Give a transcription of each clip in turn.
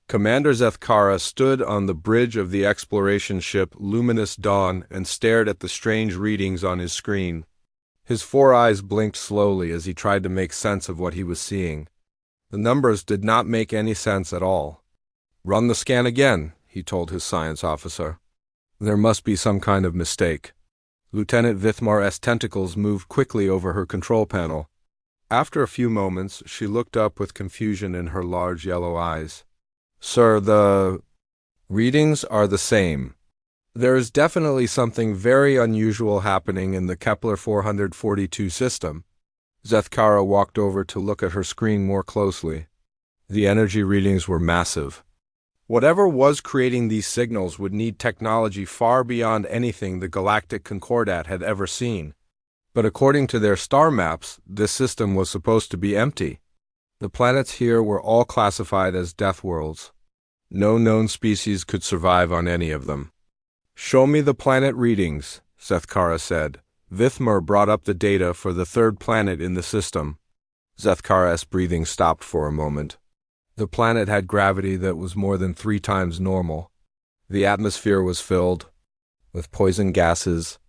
Commander Zethkara stood on the bridge of the exploration ship Luminous Dawn and stared at the strange readings on his screen. His four eyes blinked slowly as he tried to make sense of what he was seeing. The numbers did not make any sense at all. "Run the scan again," he told his science officer. "There must be some kind of mistake." Lieutenant Vithmar's tentacles moved quickly over her control panel. After a few moments, she looked up with confusion in her large yellow eyes. "Sir, the readings are the same. There is definitely something very unusual happening in the Kepler 442 system." Zethkara walked over to look at her screen more closely. The energy readings were massive. Whatever was creating these signals would need technology far beyond anything the Galactic Concordat had ever seen. But according to their star maps, this system was supposed to be empty. The planets here were all classified as death worlds. No known species could survive on any of them. "Show me the planet readings," Zethkara said. Vithmar brought up the data for the third planet in the system. Zethkara's breathing stopped for a moment. The planet had gravity that was more than 3 times normal. The atmosphere was filled with poison gases.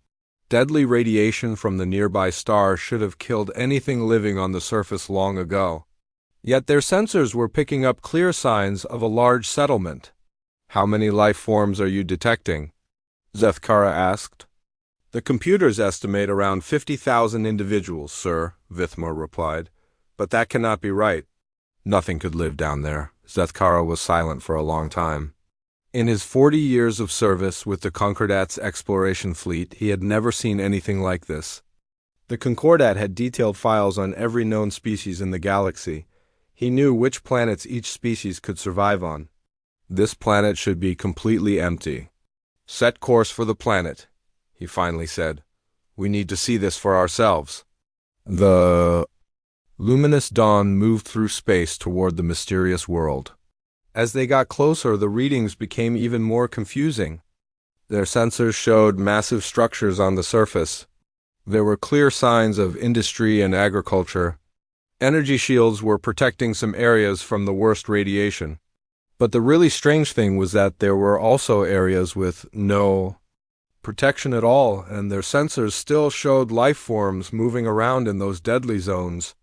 Deadly radiation from the nearby star should have killed anything living on the surface long ago. Yet their sensors were picking up clear signs of a large settlement. "How many life forms are you detecting?" Zethkara asked. "The computers estimate around 50,000 individuals, sir," Vithmar replied. "But that cannot be right. Nothing could live down there." Zethkara was silent for a long time. In his 40 years of service with the Concordat's exploration fleet, he had never seen anything like this. The Concordat had detailed files on every known species in the galaxy. He knew which planets each species could survive on. This planet should be completely empty. "Set course for the planet," he finally said. "We need to see this for ourselves." The Luminous Dawn moved through space toward the mysterious world. As they got closer, the readings became even more confusing. Their sensors showed massive structures on the surface. There were clear signs of industry and agriculture. Energy shields were protecting some areas from the worst radiation. But the really strange thing was that there were also areas with no protection at all, and their sensors still showed life forms moving around in those deadly zones.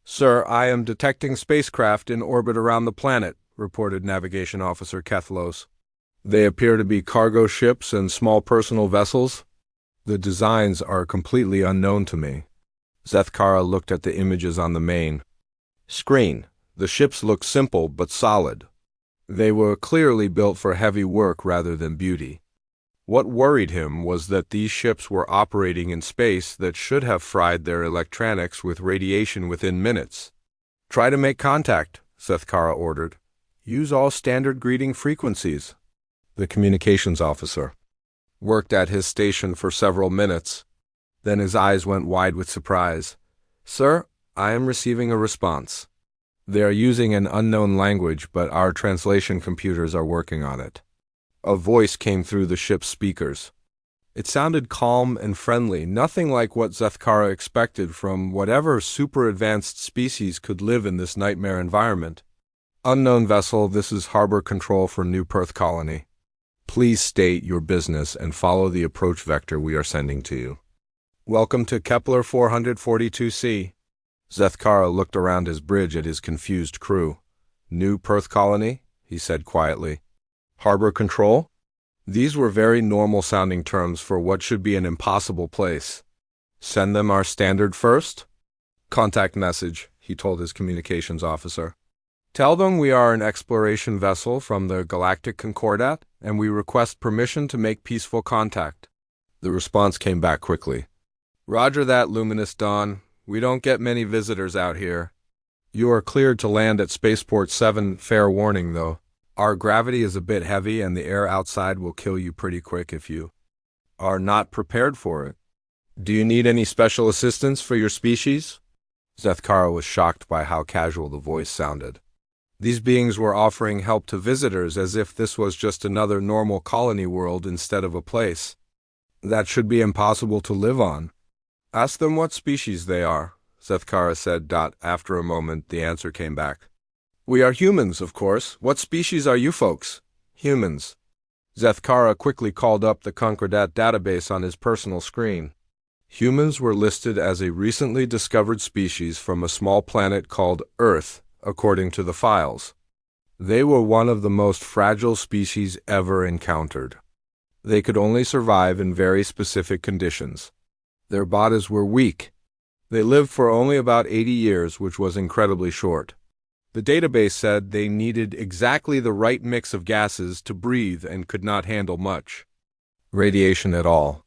"Sir, I am detecting spacecraft in orbit around the planet," reported Navigation Officer Kethlos. "They appear to be cargo ships and small personal vessels. The designs are completely unknown to me." Zethkara looked at the images on the main screen. The ships looked simple but solid. They were clearly built for heavy work rather than beauty. What worried him was that these ships were operating in space that should have fried their electronics with radiation within minutes. "Try to make contact," Zethkara ordered. "Use all standard greeting frequencies." The communications officer worked at his station for several minutes. Then his eyes went wide with surprise. "Sir, I am receiving a response. They are using an unknown language, but our translation computers are working on it." A voice came through the ship's speakers. It sounded calm and friendly, nothing like what Zethkara expected from whatever super-advanced species could live in this nightmare environment. "Unknown vessel, this is harbor control for New Perth colony. Please state your business and follow the approach vector we are sending to you." "Welcome to Kepler 442c." Zethkara looked around his bridge at his confused crew. "New Perth colony?" he said quietly. "Harbor control?" These were very normal-sounding terms for what should be an impossible place. "Send them our standard first?" "Contact message," he told his communications officer. "Tell them we are an exploration vessel from the Galactic Concordat, and we request permission to make peaceful contact." The response came back quickly. "Roger that, Luminous Dawn. We don't get many visitors out here. You are cleared to land at Spaceport 7, fair warning, though. Our gravity is a bit heavy, and the air outside will kill you pretty quick if you are not prepared for it. Do you need any special assistance for your species?" Zethkara was shocked by how casual the voice sounded. These beings were offering help to visitors as if this was just another normal colony world instead of a place that should be impossible to live on. "Ask them what species they are," Zethkara said. After a moment, the answer came back. We are humans, of course. What species are you folks? Humans. Zethkara quickly called up the Concordat database on his personal screen. Humans were listed as a recently discovered species from a small planet called Earth, according to the files. They were one of the most fragile species ever encountered. They could only survive in very specific conditions. Their bodies were weak. They lived for only about 80 years, which was incredibly short. The database said they needed exactly the right mix of gases to breathe and could not handle much radiation at all.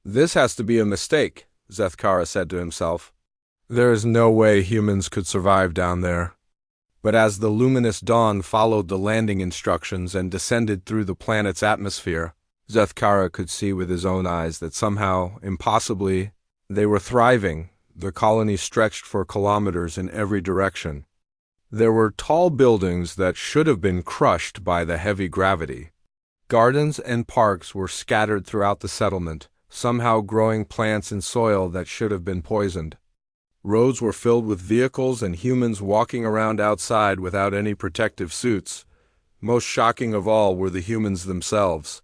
This has to be a mistake, Zethkara said to himself. There is no way humans could survive down there. But as the luminous dawn followed the landing instructions and descended through the planet's atmosphere, Zethkara could see with his own eyes that somehow, impossibly, they were thriving. Their colony stretched for kilometers in every direction. There were tall buildings that should have been crushed by the heavy gravity. Gardens and parks were scattered throughout the settlement, somehow growing plants in soil that should have been poisoned. Roads were filled with vehicles and humans walking around outside without any protective suits. Most shocking of all were the humans themselves.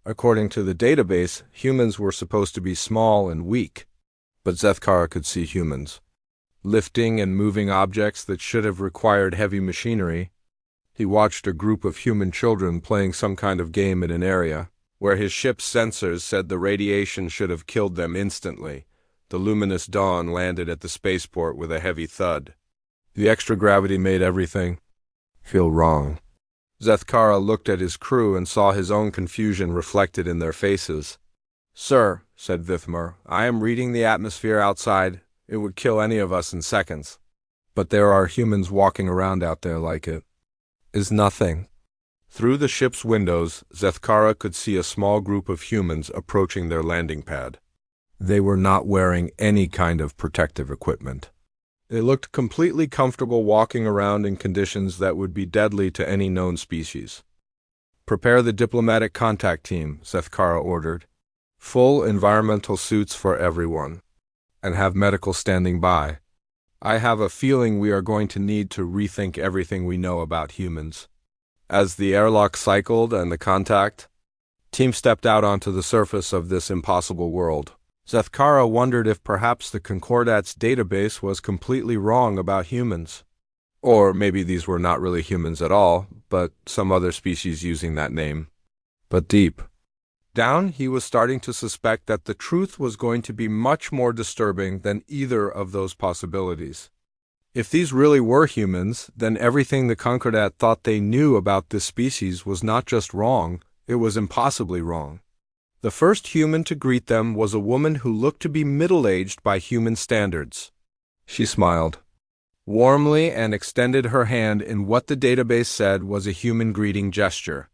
According to the database, humans were supposed to be small and weak, but Zethkara could see humans lifting and moving objects that should have required heavy machinery. He watched a group of human children playing some kind of game in an area where his ship's sensors said the radiation should have killed them instantly. The luminous dawn landed at the spaceport with a heavy thud. The extra gravity made everything feel wrong. Zethkara looked at his crew and saw his own confusion reflected in their faces. "Sir," said Vithmar, "I am reading the atmosphere outside. It would kill any of us in seconds. But there are humans walking around out there like it is nothing." Through the ship's windows, Zethkara could see a small group of humans approaching their landing pad. They were not wearing any kind of protective equipment. They looked completely comfortable walking around in conditions that would be deadly to any known species. "Prepare the diplomatic contact team," Zethkara ordered. "Full environmental suits for everyone. And have medical standing by. I have a feeling we are going to need to rethink everything we know about humans." As the airlock cycled and the contact team stepped out onto the surface of this impossible world, Zethkara wondered if perhaps the Concordat's database was completely wrong about humans. Or maybe these were not really humans at all, but some other species using that name. But deep down, he was starting to suspect that the truth was going to be much more disturbing than either of those possibilities. If these really were humans, then everything the Concordat thought they knew about this species was not just wrong, it was impossibly wrong. The first human to greet them was a woman who looked to be middle-aged by human standards. She smiled warmly and extended her hand in what the database said was a human greeting gesture.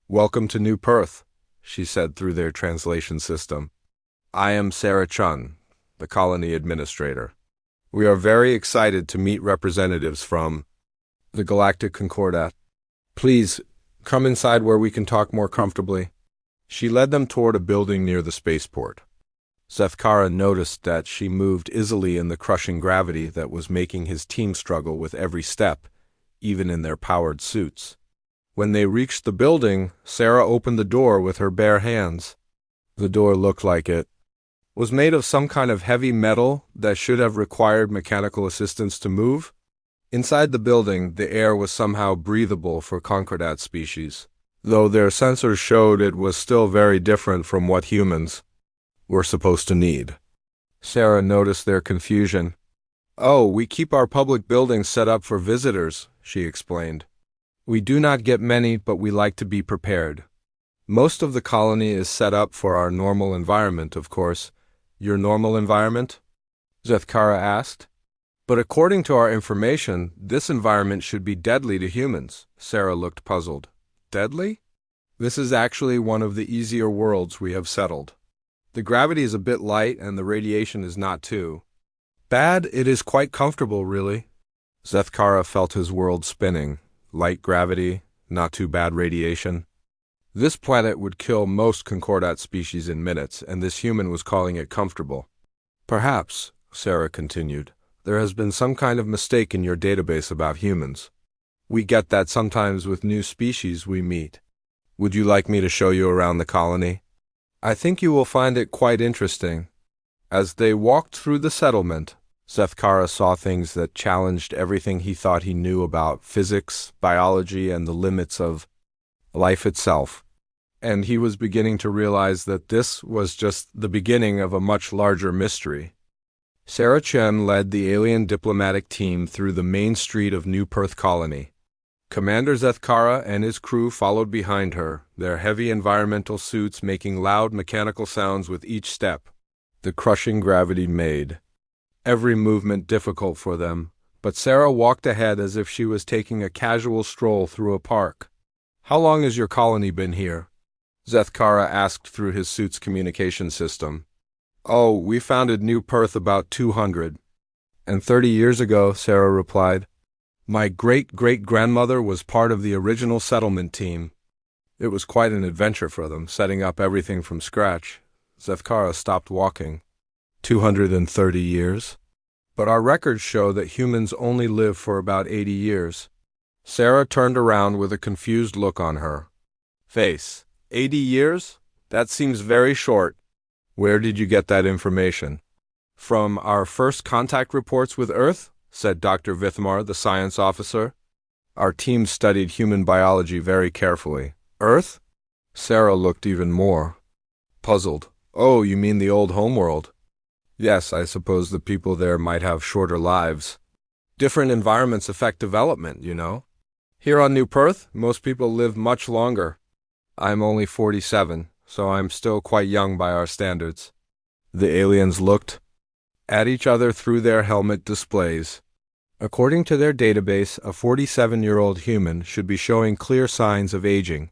"Welcome to New Perth," she said through their translation system. "I am Sarah Chun, the colony administrator. We are very excited to meet representatives from the Galactic Concordat. Please, come inside where we can talk more comfortably." She led them toward a building near the spaceport. Zethkara noticed that she moved easily in the crushing gravity that was making his team struggle with every step, even in their powered suits. When they reached the building, Sarah opened the door with her bare hands. The door looked like it was made of some kind of heavy metal that should have required mechanical assistance to move. Inside the building, the air was somehow breathable for Concordat species, though their sensors showed it was still very different from what humans were supposed to need. Sarah noticed their confusion. "Oh, we keep our public buildings set up for visitors," she explained. "We do not get many, but we like to be prepared. Most of the colony is set up for our normal environment, of course." "Your normal environment?" Zethkara asked. "But according to our information, this environment should be deadly to humans." Sarah looked puzzled. "Deadly?" "This is actually one of the easier worlds we have settled. The gravity is a bit light and the radiation is not too bad. It is quite comfortable, really." Zethkara felt his world spinning. Light gravity, not too bad radiation. This planet would kill most Concordat species in minutes, and this human was calling it comfortable. "Perhaps," Sarah continued, "there has been some kind of mistake in your database about humans. We get that sometimes with new species we meet. Would you like me to show you around the colony? I think you will find it quite interesting. As they walked through the settlement, Zethkara saw things that challenged everything he thought he knew about physics, biology, and the limits of life itself. And he was beginning to realize that this was just the beginning of a much larger mystery. Sarah Chen led the alien diplomatic team through the main street of New Perth Colony. Commander Zethkara and his crew followed behind her, their heavy environmental suits making loud mechanical sounds with each step. The crushing gravity made every movement difficult for them, but Sarah walked ahead as if she was taking a casual stroll through a park. How long has your colony been here? Zethkara asked through his suit's communication system. Oh, we founded New Perth about 230 years ago, Sarah replied. My great-great-grandmother was part of the original settlement team. It was quite an adventure for them, setting up everything from scratch. Zethkara stopped walking. 230 years? But our records show that humans only live for about 80 years. Sarah turned around with a confused look on her face. 80 years? That seems very short. Where did you get that information? From our first contact reports with Earth, said Dr. Vithmar, the science officer. Our team studied human biology very carefully. Earth? Sarah looked even more puzzled. Oh, you mean the old homeworld? Yes, I suppose the people there might have shorter lives. Different environments affect development, you know. Here on New Perth, most people live much longer. I'm only 47, so I'm still quite young by our standards. The aliens looked at each other through their helmet displays. According to their database, a 47-year-old human should be showing clear signs of aging.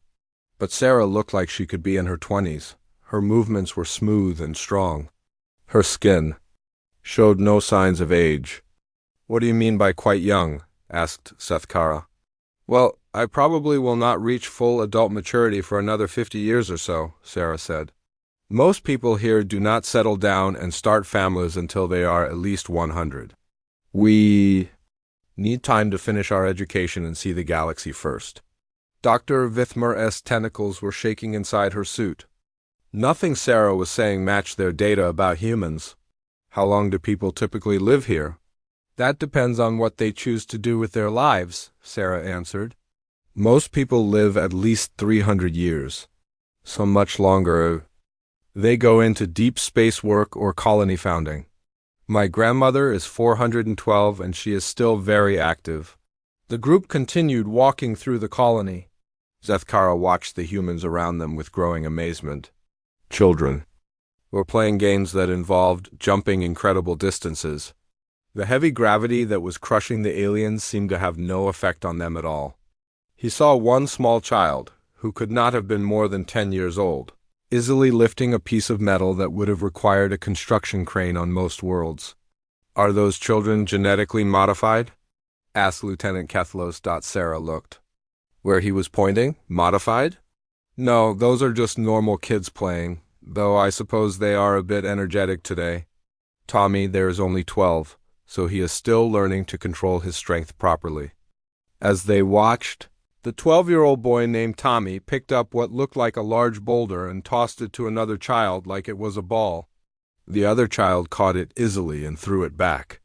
But Sarah looked like she could be in her 20s. Her movements were smooth and strong. Her skin showed no signs of age. What do you mean by quite young? Asked Zethkara. Well, I probably will not reach full adult maturity for another 50 years or so, Sarah said. Most people here do not settle down and start families until they are at least 100. We need time to finish our education and see the galaxy first. Dr. Vithmar's tentacles were shaking inside her suit. Nothing Sarah was saying matched their data about humans. How long do people typically live here? That depends on what they choose to do with their lives, Sarah answered. Most people live at least 300 years. So much longer. They go into deep space work or colony founding. My grandmother is 412 and she is still very active. The group continued walking through the colony. Zethkara watched the humans around them with growing amazement. Children were playing games that involved jumping incredible distances. The heavy gravity that was crushing the aliens seemed to have no effect on them at all. He saw one small child, who could not have been more than 10 years old, easily lifting a piece of metal that would have required a construction crane on most worlds. Are those children genetically modified? Asked Lieutenant Kethlos. Sarah looked. Where he was pointing? Modified? No, those are just normal kids playing, though I suppose they are a bit energetic today. Tommy there is only 12, so he is still learning to control his strength properly. As they watched, the 12-year-old boy named Tommy picked up what looked like a large boulder and tossed it to another child like it was a ball. The other child caught it easily and threw it back.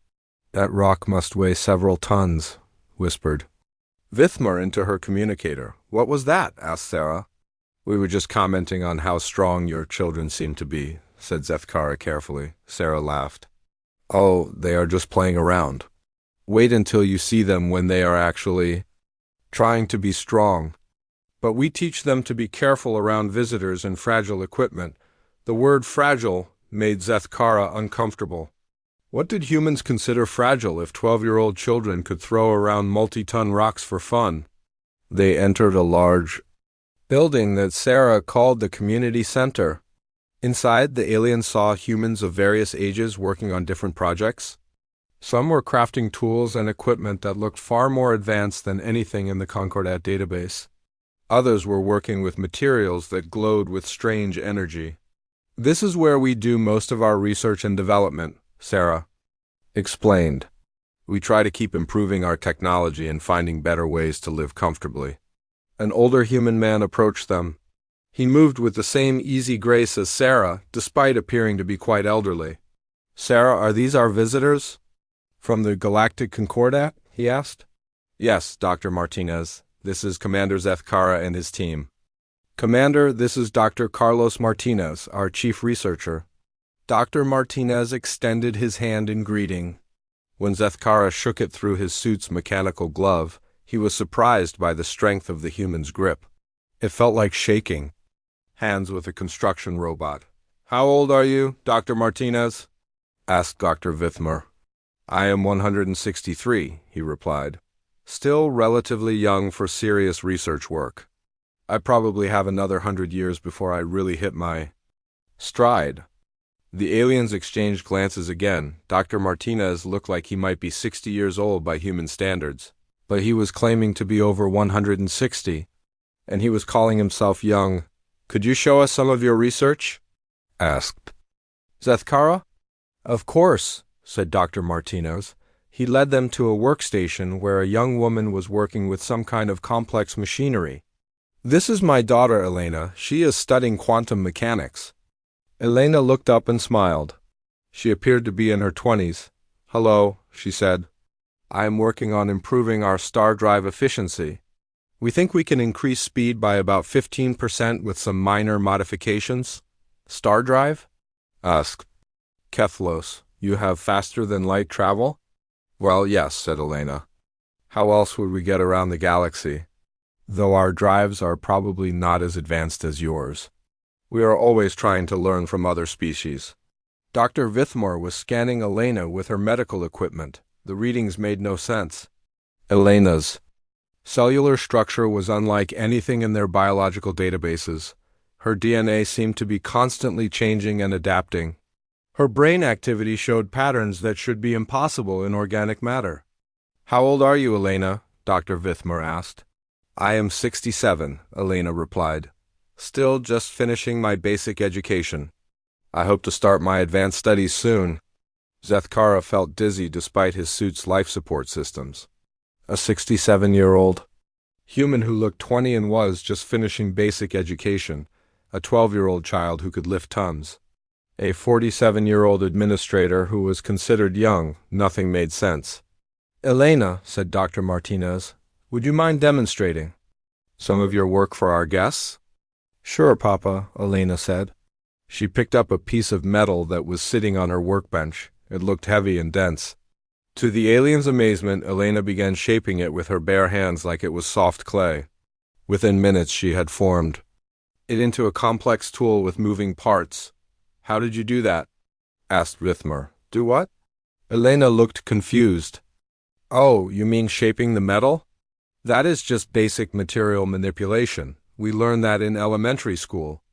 That rock must weigh several tons, whispered Vithmar into her communicator. What was that? Asked Sarah. We were just commenting on how strong your children seem to be, said Zethkara carefully. Sarah laughed. Oh, they are just playing around. Wait until you see them when they are actually trying to be strong. But we teach them to be careful around visitors and fragile equipment. The word fragile made Zethkara uncomfortable. What did humans consider fragile if 12-year-old children could throw around multi-ton rocks for fun? They entered a large building that Sarah called the community center. Inside, the aliens saw humans of various ages working on different projects. Some were crafting tools and equipment that looked far more advanced than anything in the Concordat database. Others were working with materials that glowed with strange energy. This is where we do most of our research and development, Sarah explained. We try to keep improving our technology and finding better ways to live comfortably. An older human man approached them. He moved with the same easy grace as Sarah, despite appearing to be quite elderly. "Sarah, are these our visitors? From the Galactic Concordat?" he asked. "Yes, Dr. Martinez. This is Commander Zethkara and his team." "Commander, this is Dr. Carlos Martinez, our chief researcher." Dr. Martinez extended his hand in greeting. When Zethkara shook it through his suit's mechanical glove, he was surprised by the strength of the human's grip. It felt like shaking hands with a construction robot. "How old are you, Dr. Martinez?" asked Dr. Vithmer. "I am 163, he replied. "Still relatively young for serious research work. I probably have another 100 years before I really hit my stride." The aliens exchanged glances again. Dr. Martinez looked like he might be 60 years old by human standards, but he was claiming to be over 160, and he was calling himself young. "Could you show us some of your research?" asked Zethkara. "Of course," said Dr. Martinez. He led them to a workstation where a young woman was working with some kind of complex machinery. "This is my daughter, Elena. She is studying quantum mechanics." Elena looked up and smiled. She appeared to be in her 20s. "Hello," she said. "I am working on improving our star drive efficiency. We think we can increase speed by about 15% with some minor modifications." "Star drive?" asked Kethlos. "You have faster-than-light travel?" "Well, yes," said Elena. "How else would we get around the galaxy? Though our drives are probably not as advanced as yours. We are always trying to learn from other species." Dr. Vithmore was scanning Elena with her medical equipment. The readings made no sense. Elena's cellular structure was unlike anything in their biological databases. Her DNA seemed to be constantly changing and adapting. Her brain activity showed patterns that should be impossible in organic matter. "How old are you, Elena?" Dr. Vithmer asked. "I am 67, Elena replied. "Still just finishing my basic education. I hope to start my advanced studies soon." Zethkara felt dizzy despite his suit's life support systems. A 67-year-old human who looked 20 and was just finishing basic education, a 12-year-old child who could lift tons, a 47-year-old administrator who was considered young. Nothing made sense. "Elena," said Dr. Martinez, "would you mind demonstrating some of your work for our guests?" "Sure, Papa," Elena said. She picked up a piece of metal that was sitting on her workbench. It looked heavy and dense. To the alien's amazement, Elena began shaping it with her bare hands like it was soft clay. Within minutes she had formed it into a complex tool with moving parts. "How did you do that?" asked Vithmer. "Do what?" Elena looked confused. "Oh, you mean shaping the metal? That is just basic material manipulation. We learned that in elementary school."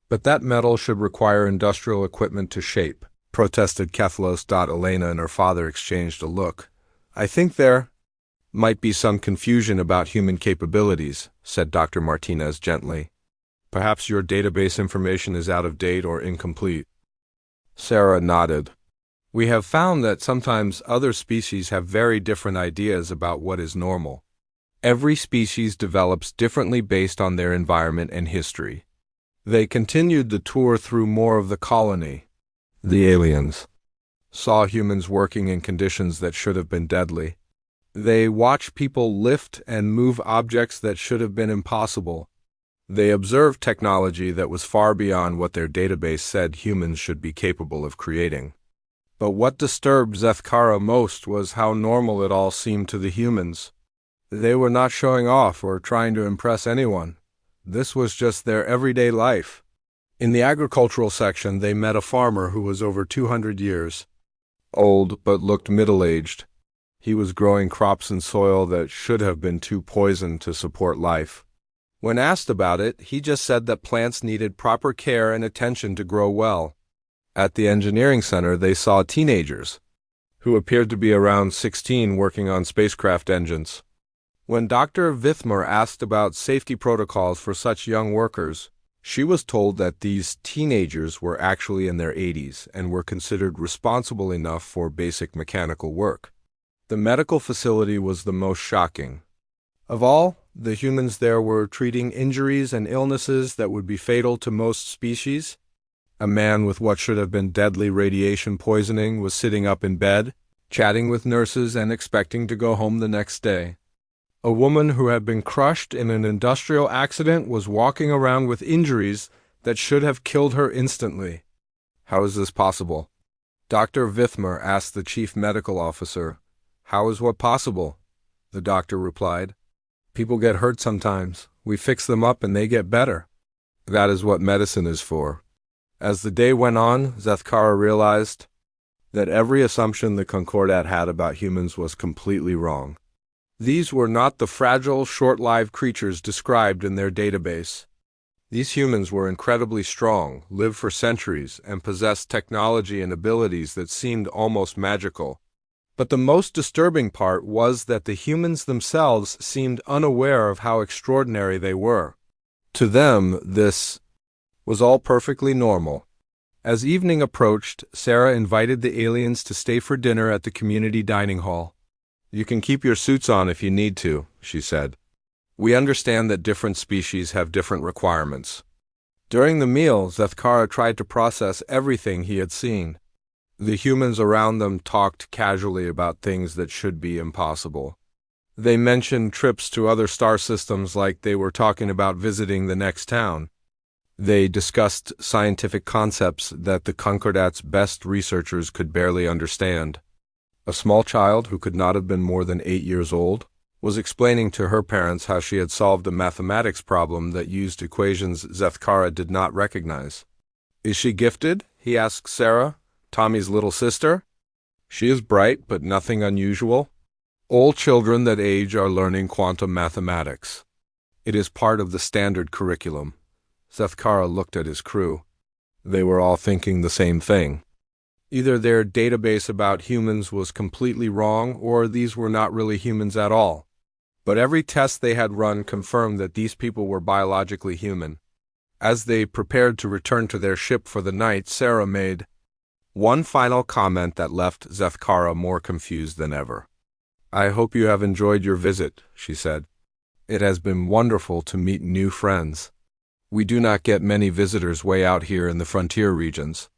"But that metal should require industrial equipment to shape," protested Kethlos. Elena and her father exchanged a look. "I think there might be some confusion about human capabilities," said Dr. Martinez gently. "Perhaps your database information is out of date or incomplete." Sarah nodded. "We have found that sometimes other species have very different ideas about what is normal. Every species develops differently based on their environment and history." They continued the tour through more of the colony. The aliens saw humans working in conditions that should have been deadly. They watched people lift and move objects that should have been impossible. They observed technology that was far beyond what their database said humans should be capable of creating. But what disturbed Zethkara most was how normal it all seemed to the humans. They were not showing off or trying to impress anyone. This was just their everyday life. In the agricultural section, they met a farmer who was over 200 years old but looked middle-aged. He was growing crops in soil that should have been too poisoned to support life. When asked about it, he just said that plants needed proper care and attention to grow well. At the engineering center, they saw teenagers who appeared to be around 16 working on spacecraft engines. When Dr. Vithmer asked about safety protocols for such young workers, she was told that these teenagers were actually in their 80s and were considered responsible enough for basic mechanical work. The medical facility was the most shocking. Of all, the humans there were treating injuries and illnesses that would be fatal to most species. A man with what should have been deadly radiation poisoning was sitting up in bed, chatting with nurses and expecting to go home the next day. A woman who had been crushed in an industrial accident was walking around with injuries that should have killed her instantly. How is this possible? Dr. Vithmer asked the chief medical officer. How is what possible? The doctor replied. People get hurt sometimes. We fix them up and they get better. That is what medicine is for. As the day went on, Zethkara realized that every assumption the Concordat had about humans was completely wrong. These were not the fragile, short-lived creatures described in their database. These humans were incredibly strong, lived for centuries, and possessed technology and abilities that seemed almost magical. But the most disturbing part was that the humans themselves seemed unaware of how extraordinary they were. To them, this was all perfectly normal. As evening approached, Sarah invited the aliens to stay for dinner at the community dining hall. You can keep your suits on if you need to, she said. We understand that different species have different requirements. During the meal, Zethkara tried to process everything he had seen. The humans around them talked casually about things that should be impossible. They mentioned trips to other star systems like they were talking about visiting the next town. They discussed scientific concepts that the Concordat's best researchers could barely understand. A small child, who could not have been more than 8 years old, was explaining to her parents how she had solved a mathematics problem that used equations Zethkara did not recognize. Is she gifted? He asked Sarah, Tommy's little sister. She is bright, but nothing unusual. All children that age are learning quantum mathematics. It is part of the standard curriculum. Zethkara looked at his crew. They were all thinking the same thing. Either their database about humans was completely wrong, or these were not really humans at all. But every test they had run confirmed that these people were biologically human. As they prepared to return to their ship for the night, Sarah made one final comment that left Zethkara more confused than ever. I hope you have enjoyed your visit, she said. It has been wonderful to meet new friends. We do not get many visitors way out here in the frontier regions.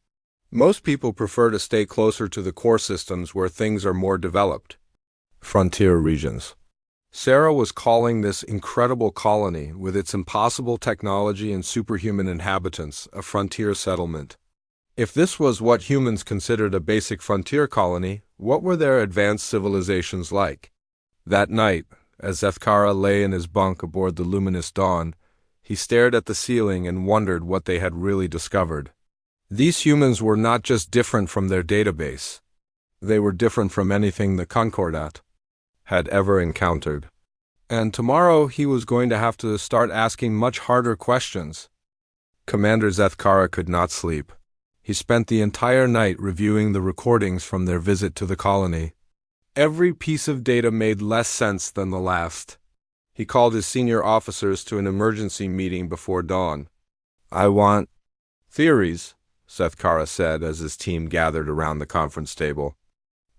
Most people prefer to stay closer to the core systems where things are more developed. Frontier regions. Sarah was calling this incredible colony, with its impossible technology and superhuman inhabitants, a frontier settlement. If this was what humans considered a basic frontier colony, what were their advanced civilizations like? That night, as Zethkara lay in his bunk aboard the luminous Dawn, he stared at the ceiling and wondered what they had really discovered. These humans were not just different from their database. They were different from anything the Concordat had ever encountered. And tomorrow he was going to have to start asking much harder questions. Commander Zethkara could not sleep. He spent the entire night reviewing the recordings from their visit to the colony. Every piece of data made less sense than the last. He called his senior officers to an emergency meeting before dawn. I want theories, Zethkara said as his team gathered around the conference table.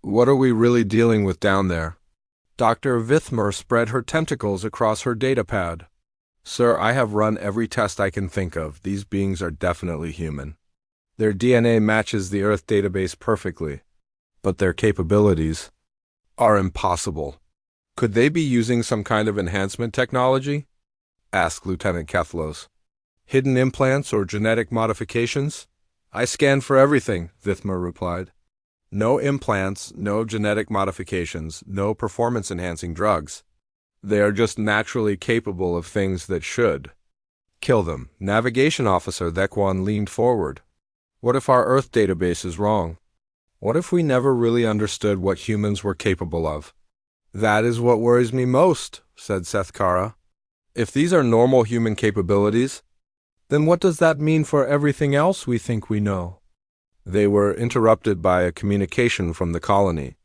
What are we really dealing with down there? Dr. Vithmer spread her tentacles across her datapad. Sir, I have run every test I can think of. These beings are definitely human. Their DNA matches the Earth database perfectly, but their capabilities are impossible. Could they be using some kind of enhancement technology? Asked Lieutenant Kethlos. Hidden implants or genetic modifications? I scanned for everything, Vithmer replied. No implants, no genetic modifications, no performance-enhancing drugs. They are just naturally capable of things that should kill them. Navigation Officer Thekwan leaned forward. What if our Earth database is wrong? What if we never really understood what humans were capable of? That is what worries me most, said Zethkara. If these are normal human capabilities, then what does that mean for everything else we think we know? They were interrupted by a communication from the colony.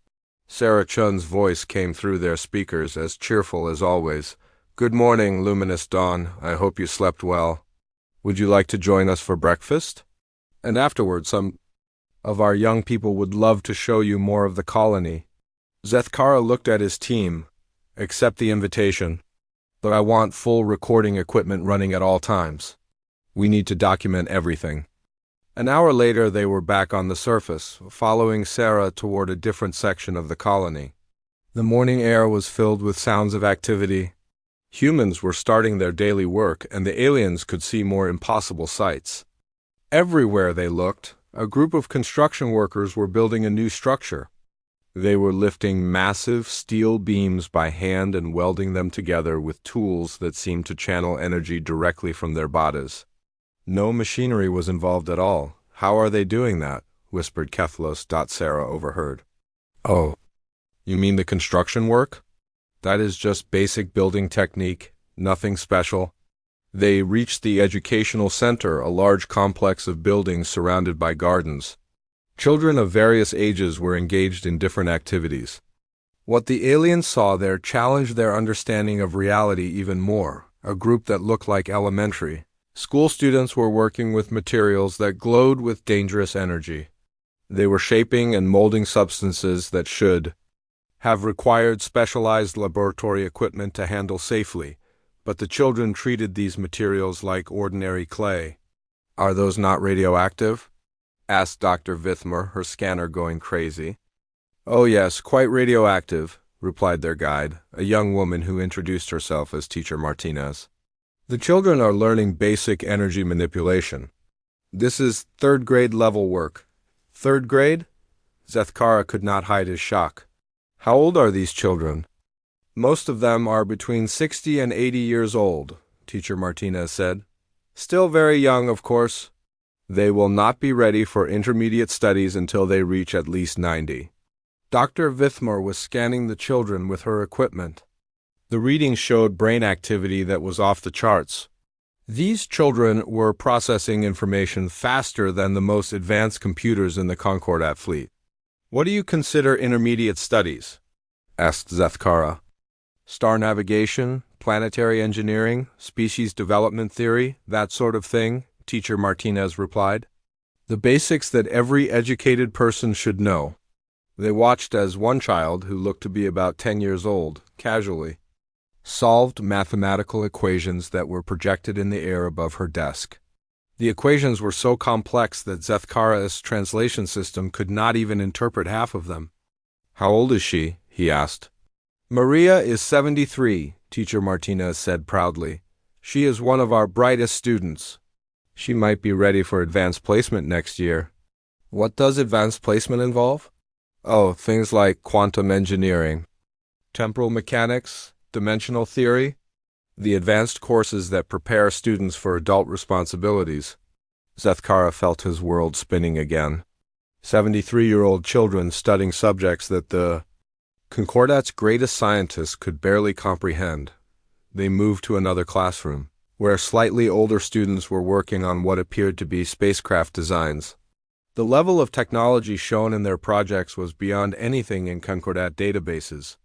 Sarah Chun's voice came through their speakers, as cheerful as always. Good morning, luminous dawn. I hope you slept well. Would you like to join us for breakfast? And afterward, some of our young people would love to show you more of the colony. Zethkara looked at his team. Accept the invitation, but I want full recording equipment running at all times. We need to document everything. An hour later, they were back on the surface, following Sarah toward a different section of the colony. The morning air was filled with sounds of activity. Humans were starting their daily work, and the aliens could see more impossible sights. Everywhere they looked, a group of construction workers were building a new structure. They were lifting massive steel beams by hand and welding them together with tools that seemed to channel energy directly from their bodies. No machinery was involved at all. How are they doing that? Whispered Kethlos. Sarah overheard. Oh, you mean the construction work? That is just basic building technique, nothing special. They reached the educational center, a large complex of buildings surrounded by gardens. Children of various ages were engaged in different activities. What the aliens saw there challenged their understanding of reality even more, a group that looked like elementary. School students were working with materials that glowed with dangerous energy. They were shaping and molding substances that should have required specialized laboratory equipment to handle safely, but the children treated these materials like ordinary clay. Are those not radioactive? Asked Dr. Vithmer, her scanner going crazy. Oh yes, quite radioactive, replied their guide, a young woman who introduced herself as Teacher Martinez. The children are learning basic energy manipulation. This is third-grade level work. Third grade? Zethkara could not hide his shock. How old are these children? Most of them are between 60 and 80 years old, Teacher Martinez said. Still very young, of course. They will not be ready for intermediate studies until they reach at least 90. Dr. Vithmer was scanning the children with her equipment. The readings showed brain activity that was off the charts. These children were processing information faster than the most advanced computers in the Concordat fleet. What do you consider intermediate studies? Asked Zethkara. Star navigation, planetary engineering, species development theory, that sort of thing, Teacher Martinez replied. The basics that every educated person should know. They watched as one child, who looked to be about 10 years old, casually solved mathematical equations that were projected in the air above her desk. The equations were so complex that Zethkara's translation system could not even interpret half of them. How old is she? He asked. Maria is 73, Teacher Martinez said proudly. She is one of our brightest students. She might be ready for advanced placement next year. What does advanced placement involve? Oh, things like quantum engineering, temporal mechanics, dimensional theory, the advanced courses that prepare students for adult responsibilities. Zethkara felt his world spinning again. 73-year-old children studying subjects that the Concordat's greatest scientists could barely comprehend. They moved to another classroom, where slightly older students were working on what appeared to be spacecraft designs. The level of technology shown in their projects was beyond anything in Concordat databases.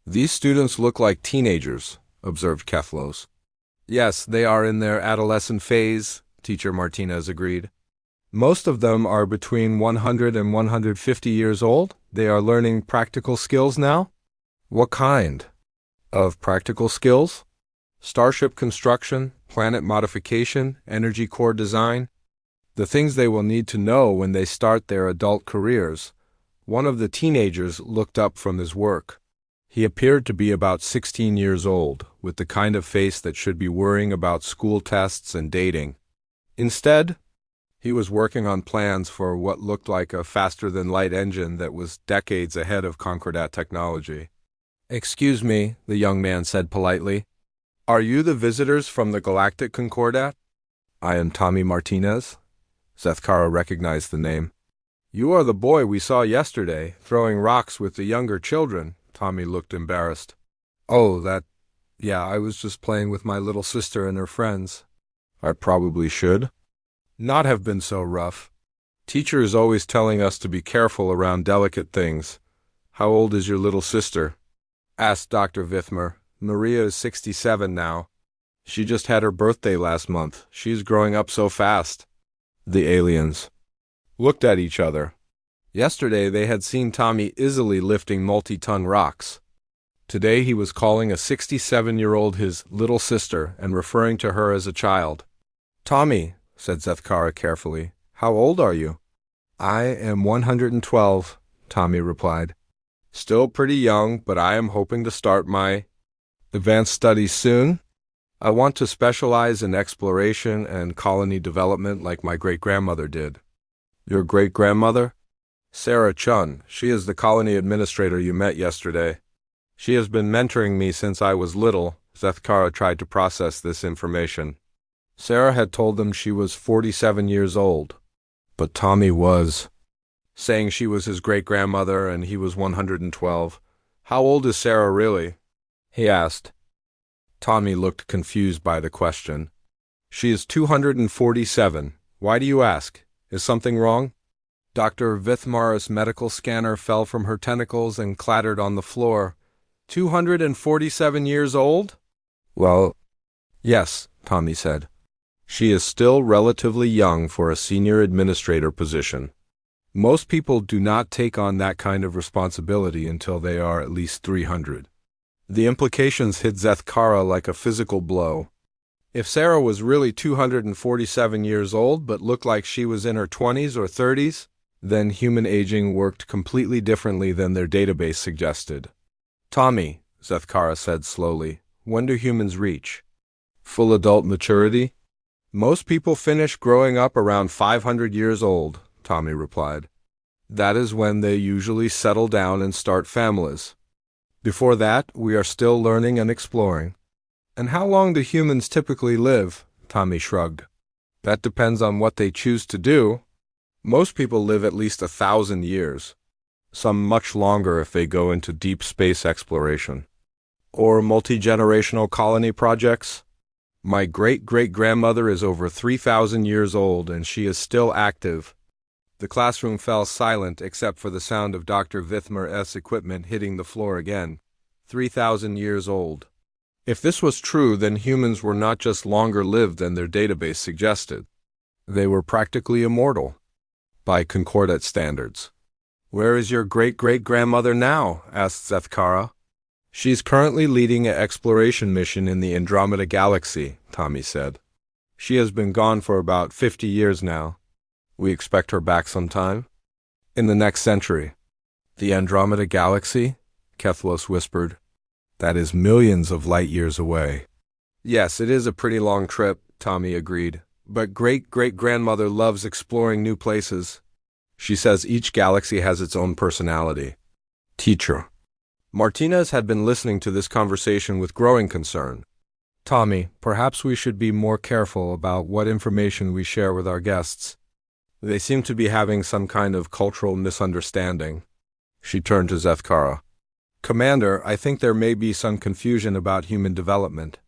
These students look like teenagers, observed Kethlos. Yes, they are in their adolescent phase, Teacher Martinez agreed. Most of them are between 100 and 150 years old. They are learning practical skills now? What kind of practical skills? Starship construction, planet modification, energy core design. The things they will need to know when they start their adult careers. One of the teenagers looked up from his work. He appeared to be about 16 years old, with the kind of face that should be worrying about school tests and dating. Instead, he was working on plans for what looked like a faster-than-light engine that was decades ahead of Concordat technology. Excuse me, the young man said politely. Are you the visitors from the Galactic Concordat? I am Tommy Martinez. Zethkara recognized the name. You are the boy we saw yesterday, throwing rocks with the younger children. Tommy looked embarrassed. Oh, yeah, I was just playing with my little sister and her friends. I probably should not have been so rough. Teacher is always telling us to be careful around delicate things. How old is your little sister? Asked Dr. Vithmer. Maria is 67 now. She just had her birthday last month. She's growing up so fast. The aliens looked at each other. Yesterday they had seen Tommy easily lifting multi-ton rocks. Today he was calling a 67-year-old his little sister and referring to her as a child. "Tommy," said Zethkara carefully, "how old are you?" "I am 112, Tommy replied. "Still pretty young, but I am hoping to start my advanced studies soon. I want to specialize in exploration and colony development like my great-grandmother did." "Your great-grandmother?" "Sarah Chun. She is the colony administrator you met yesterday. She has been mentoring me since I was little." Zethkara tried to process this information. Sarah had told them she was 47 years old, but Tommy was saying she was his great-grandmother and he was 112. "How old is Sarah really?" he asked. Tommy looked confused by the question. "She is 247. Why do you ask? Is something wrong?" Dr. Vithmar's medical scanner fell from her tentacles and clattered on the floor. 247 years old? "Well, yes," Tommy said. "She is still relatively young for a senior administrator position. Most people do not take on that kind of responsibility until they are at least 300. The implications hit Zethkara like a physical blow. If Sarah was really 247 years old but looked like she was in her 20s or 30s, then human aging worked completely differently than their database suggested. "Tommy," Zethkara said slowly, "when do humans reach full adult maturity?" "Most people finish growing up around 500 years old," Tommy replied. "That is when they usually settle down and start families. Before that, we are still learning and exploring." "And how long do humans typically live?" Tommy shrugged. "That depends on what they choose to do. Most people live at least 1,000 years. Some much longer if they go into deep space exploration. Or multi-generational colony projects. My great-great-grandmother is over 3,000 years old and she is still active." The classroom fell silent except for the sound of Dr. Vithmar's equipment hitting the floor again. 3,000 years old. If this was true, then humans were not just longer lived than their database suggested. They were practically immortal, by Concordat standards. "Where is your great-great-grandmother now?" asked Zethkara. "She's currently leading an exploration mission in the Andromeda Galaxy," Tommy said. "She has been gone for about 50 years now. We expect her back sometime in the next century." "The Andromeda Galaxy?" Kethlos whispered. "That is millions of light-years away." "Yes, it is a pretty long trip," Tommy agreed. "But great-great-grandmother loves exploring new places. She says each galaxy has its own personality." Teacher Martinez had been listening to this conversation with growing concern. "Tommy, perhaps we should be more careful about what information we share with our guests. They seem to be having some kind of cultural misunderstanding." She turned to Zethkara. "Commander, I think there may be some confusion about human development.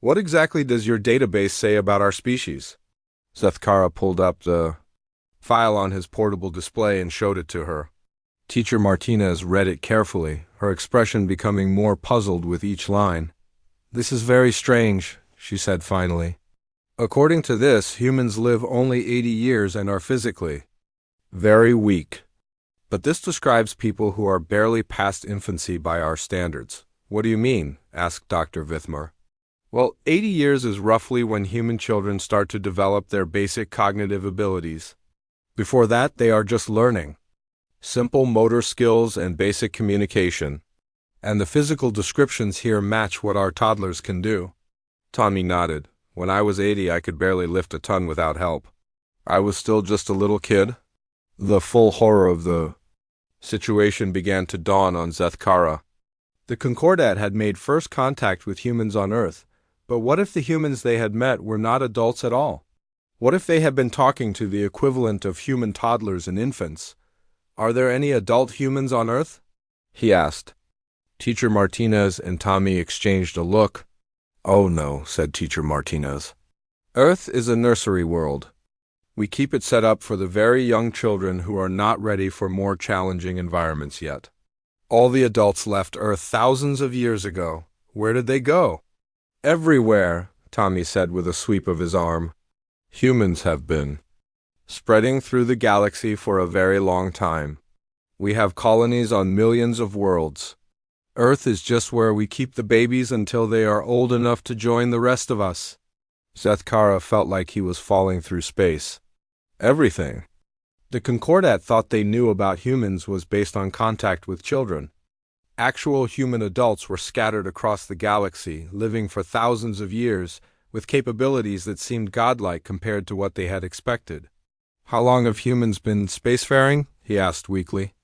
What exactly does your database say about our species?" Zethkara pulled up the file on his portable display and showed it to her. Teacher Martinez read it carefully, her expression becoming more puzzled with each line. "This is very strange," she said finally. "According to this, humans live only 80 years and are physically very weak. But this describes people who are barely past infancy by our standards." "What do you mean?" asked Dr. Vithmar. "Well, 80 years is roughly when human children start to develop their basic cognitive abilities. Before that, they are just learning simple motor skills and basic communication. And the physical descriptions here match what our toddlers can do." Tommy nodded. "When I was 80, I could barely lift a ton without help. I was still just a little kid." The full horror of the situation began to dawn on Zethkara. The Concordat had made first contact with humans on Earth, but what if the humans they had met were not adults at all? What if they had been talking to the equivalent of human toddlers and infants? "Are there any adult humans on Earth?" he asked. Teacher Martinez and Tommy exchanged a look. "Oh no," said Teacher Martinez. "Earth is a nursery world. We keep it set up for the very young children who are not ready for more challenging environments yet. All the adults left Earth thousands of years ago. Where did they go?" "Everywhere," Tommy said with a sweep of his arm. "Humans have been spreading through the galaxy for a very long time. We have colonies on millions of worlds. Earth is just where we keep the babies until they are old enough to join the rest of us. Zethkara felt like he was falling through space. Everything the Concordat thought they knew about humans was based on contact with children. Actual human adults were scattered across the galaxy, living for thousands of years, with capabilities that seemed godlike compared to what they had expected. "How long have humans been spacefaring?" he asked weakly.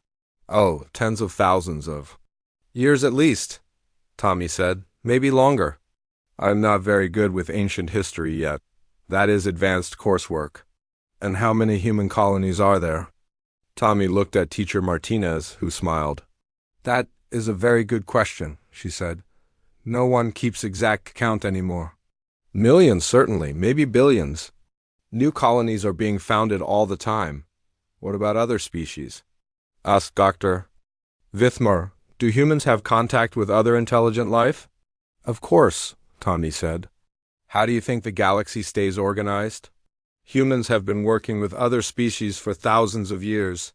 "Oh, tens of thousands of years at least," Tommy said. "Maybe longer. I'm not very good with ancient history yet. That is advanced coursework." "And how many human colonies are there?" Tommy looked at Teacher Martinez, who smiled. "That is a very good question," she said. "No one keeps exact count anymore." "Millions, certainly, maybe billions. New colonies are being founded all the time. What about other species?" asked Dr. Vithmer. "Do humans have contact with other intelligent life?" "Of course," Tommy said. "How do you think the galaxy stays organized? Humans have been working with other species for thousands of years.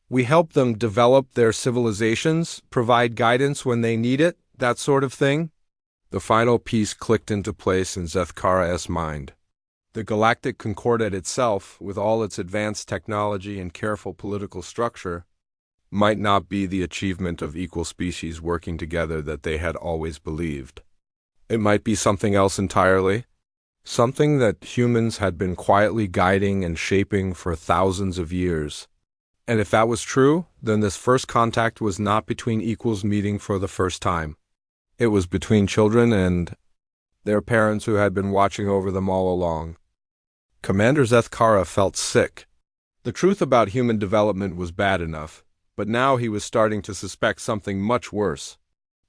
We help them develop their civilizations, provide guidance when they need it, that sort of thing." The final piece clicked into place in Zethkara's mind. The Galactic Concordat itself, with all its advanced technology and careful political structure, might not be the achievement of equal species working together that they had always believed. It might be something else entirely. Something that humans had been quietly guiding and shaping for thousands of years. And if that was true, then this first contact was not between equals meeting for the first time. It was between children and their parents who had been watching over them all along. Commander Zethkara felt sick. The truth about human development was bad enough, but now he was starting to suspect something much worse.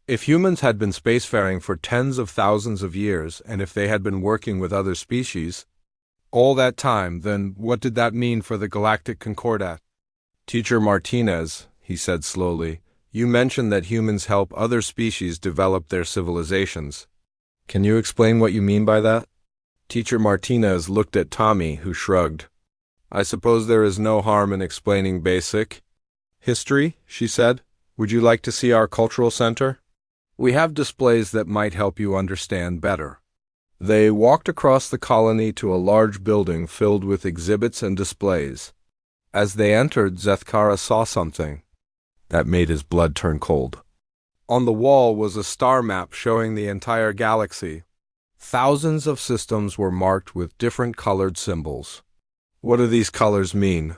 If humans had been spacefaring for tens of thousands of years, and if they had been working with other species all that time, then what did that mean for the Galactic Concordat? "Teacher Martinez," he said slowly, "you mentioned that humans help other species develop their civilizations. Can you explain what you mean by that?" Teacher Martinez looked at Tommy, who shrugged. "I suppose there is no harm in explaining basic history," she said. "Would you like to see our cultural center? We have displays that might help you understand better." They walked across the colony to a large building filled with exhibits and displays. As they entered, Zethkara saw something that made his blood turn cold. On the wall was a star map showing the entire galaxy. Thousands of systems were marked with different colored symbols. "What do these colors mean?"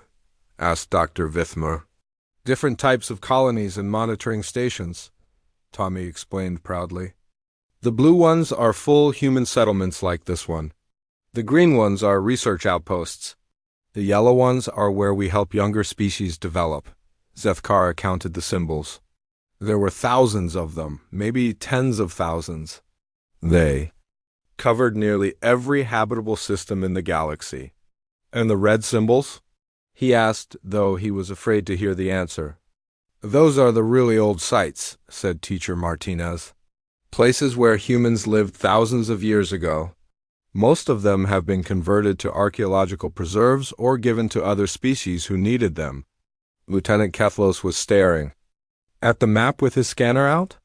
asked Dr. Vithmer. "Different types of colonies and monitoring stations," Tommy explained proudly. "The blue ones are full human settlements like this one. The green ones are research outposts. The yellow ones are where we help younger species develop." Zethkara counted the symbols. There were thousands of them, maybe tens of thousands. They covered nearly every habitable system in the galaxy. "And the red symbols?" he asked, though he was afraid to hear the answer. "Those are the really old sites," said Teacher Martinez. "Places where humans lived thousands of years ago. Most of them have been converted to archaeological preserves or given to other species who needed them." Lieutenant Kethlos was staring at the map with his scanner out.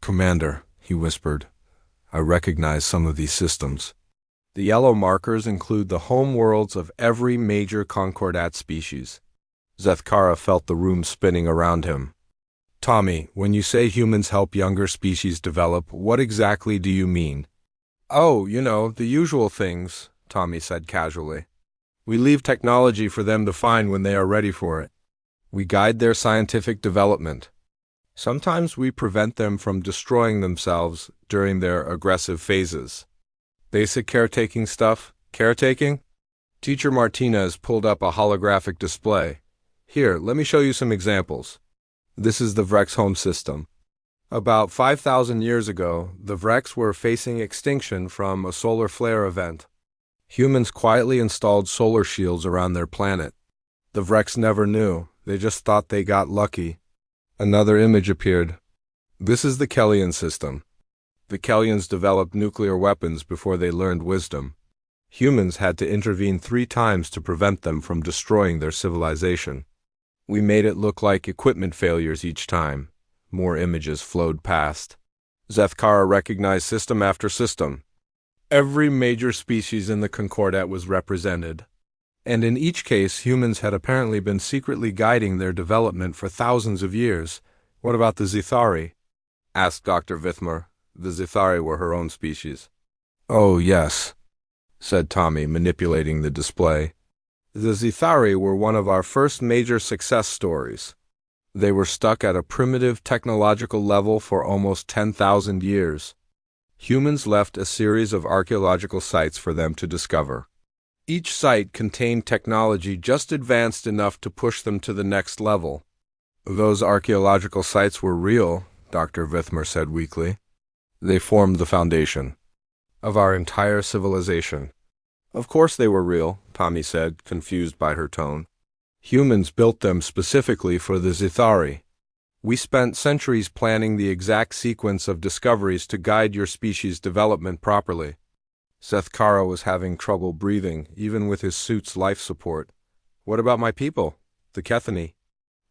"Commander," he whispered, "I recognize some of these systems. The yellow markers include the home worlds of every major Concordat species." Zethkara felt the room spinning around him. "Tommy, when you say humans help younger species develop, what exactly do you mean?" "Oh, the usual things," Tommy said casually. "We leave technology for them to find when they are ready for it. We guide their scientific development. Sometimes we prevent them from destroying themselves during their aggressive phases. Basic caretaking stuff." "Caretaking?" Teacher Martinez pulled up a holographic display. "Here, let me show you some examples. This is the Vrex home system. About 5,000 years ago, the Vrex were facing extinction from a solar flare event. Humans quietly installed solar shields around their planet. The Vrex never knew. They just thought they got lucky." Another image appeared. "This is the Kellian system. The Kellians developed nuclear weapons before they learned wisdom. Humans had to intervene 3 times to prevent them from destroying their civilization. We made it look like equipment failures each time. More images flowed past. Zethkara recognized system after system. Every major species in the Concordat was represented. And in each case, humans had apparently been secretly guiding their development for thousands of years. What about the Zithari? Asked Dr. Vithmer. The Zithari were her own species. Oh, yes, said Tommy, manipulating the display. The Zithari were one of our first major success stories. They were stuck at a primitive technological level for almost 10,000 years. Humans left a series of archaeological sites for them to discover. Each site contained technology just advanced enough to push them to the next level. Those archaeological sites were real, Dr. Vithmer said weakly. They formed the foundation of our entire civilization. Of course they were real, Tommy said, confused by her tone. Humans built them specifically for the Zithari. We spent centuries planning the exact sequence of discoveries to guide your species' development properly. Zethkara was having trouble breathing, even with his suit's life support. What about my people, the Kethani?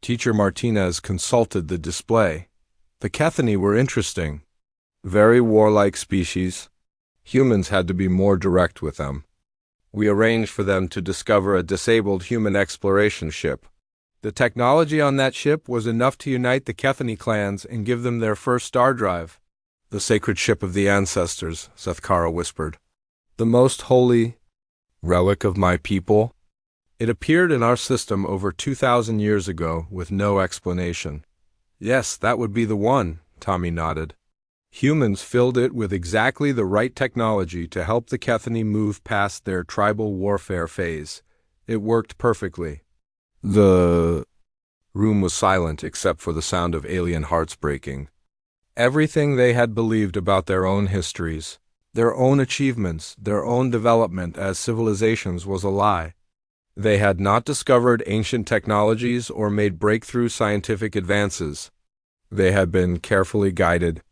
Teacher Martinez consulted the display. The Kethani were interesting. Very warlike species. Humans had to be more direct with them. We arranged for them to discover a disabled human exploration ship. The technology on that ship was enough to unite the Kethani clans and give them their first star drive. The sacred ship of the ancestors, Zethkara whispered. The most holy relic of my people. It appeared in our system over 2,000 years ago with no explanation. Yes, that would be the one, Tommy nodded. Humans filled it with exactly the right technology to help the Kethani move past their tribal warfare phase. It worked perfectly. The room was silent except for the sound of alien hearts breaking. Everything they had believed about their own histories, their own achievements, their own development as civilizations was a lie. They had not discovered ancient technologies or made breakthrough scientific advances. They had been carefully guided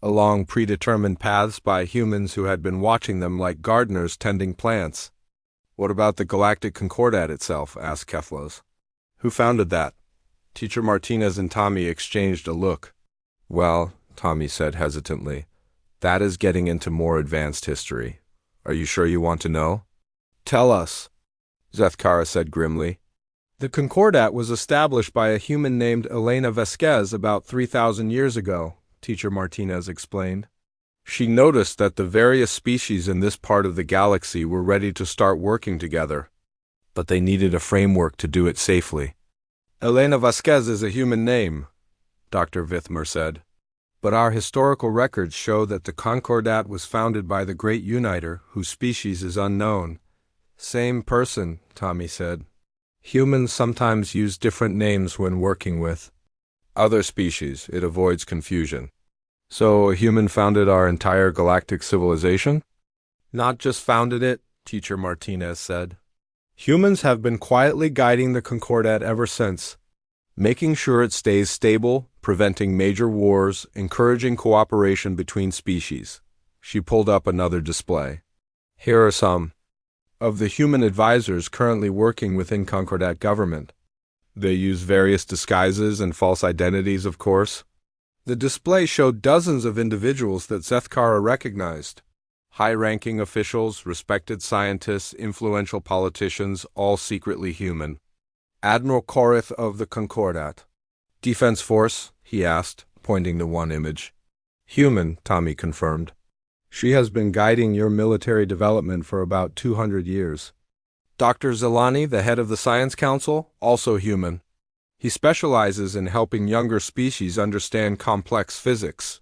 along predetermined paths by humans who had been watching them like gardeners tending plants. What about the Galactic Concordat itself? Asked Kethlos. Who founded that? Teacher Martinez and Tommy exchanged a look. Well, Tommy said hesitantly, that is getting into more advanced history. Are you sure you want to know? Tell us, Zethkara said grimly. The Concordat was established by a human named Elena Vasquez about 3,000 years ago, Teacher Martinez explained. She noticed that the various species in this part of the galaxy were ready to start working together, but they needed a framework to do it safely. Elena Vasquez is a human name, Dr. Vithmer said. But our historical records show that the Concordat was founded by the Great Uniter, whose species is unknown. Same person, Tommy said. Humans sometimes use different names when working with other species. It avoids confusion. So a human founded our entire galactic civilization? Not just founded it, Teacher Martinez said. Humans have been quietly guiding the Concordat ever since, making sure it stays stable, preventing major wars, encouraging cooperation between species. She pulled up another display. Here are some of the human advisors currently working within Concordat government. They use various disguises and false identities, of course. The display showed dozens of individuals that Zethkara recognized. High-ranking officials, respected scientists, influential politicians, all secretly human. Admiral Korith of the Concordat. Defense Force? He asked, pointing to one image. Human, Tommy confirmed. She has been guiding your military development for about 200 years. Dr. Zelani, the head of the Science Council, also human. He specializes in helping younger species understand complex physics.